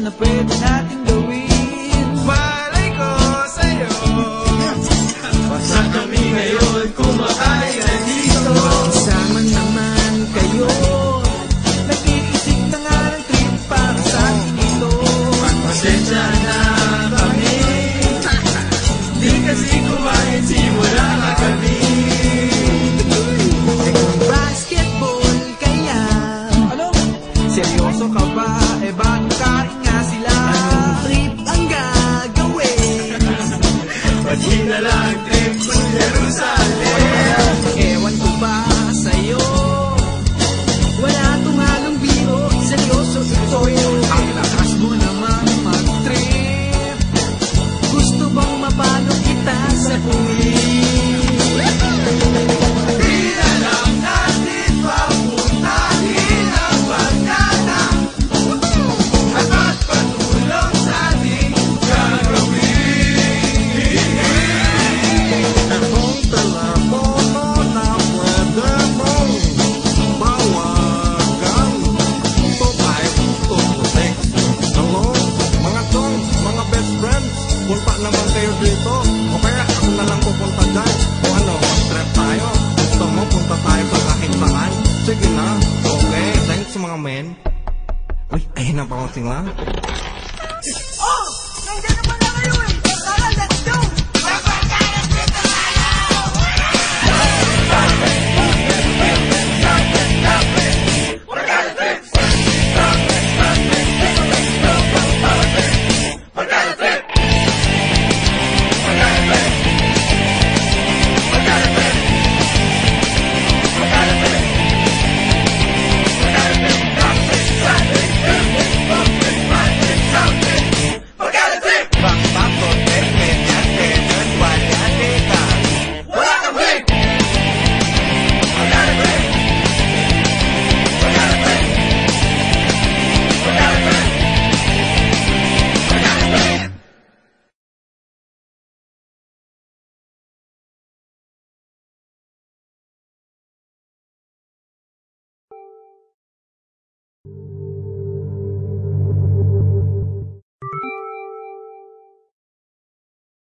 na pwede natin gawin. Malay ko sa'yo, basta kami ngayon kumakain na dito. Sama naman kayo, nag-iisip na nga ng trip para sa akin ito. Pasensya na kami, di kasi kumain simula na kami. Basketball kaya, ano? Seryoso ka ba? Eh bago kain nga sila. Anong trip ang gagawin? Pati na lang trip sa Jerusalem. Ewan ko ba sa'yo? Wala tong halong biro, seryoso ito yun. Ang lakas mo naman mag-trip. Gusto bang mapalo kita sa puwing? Punta naman kayo dito, o kaya ako na lang pupunta dyan. O ano, mag-trip tayo. Gusto mo punta tayo sa kahit saan? Sige na, okay, thanks mga men. Uy, ayun na pa ko sila.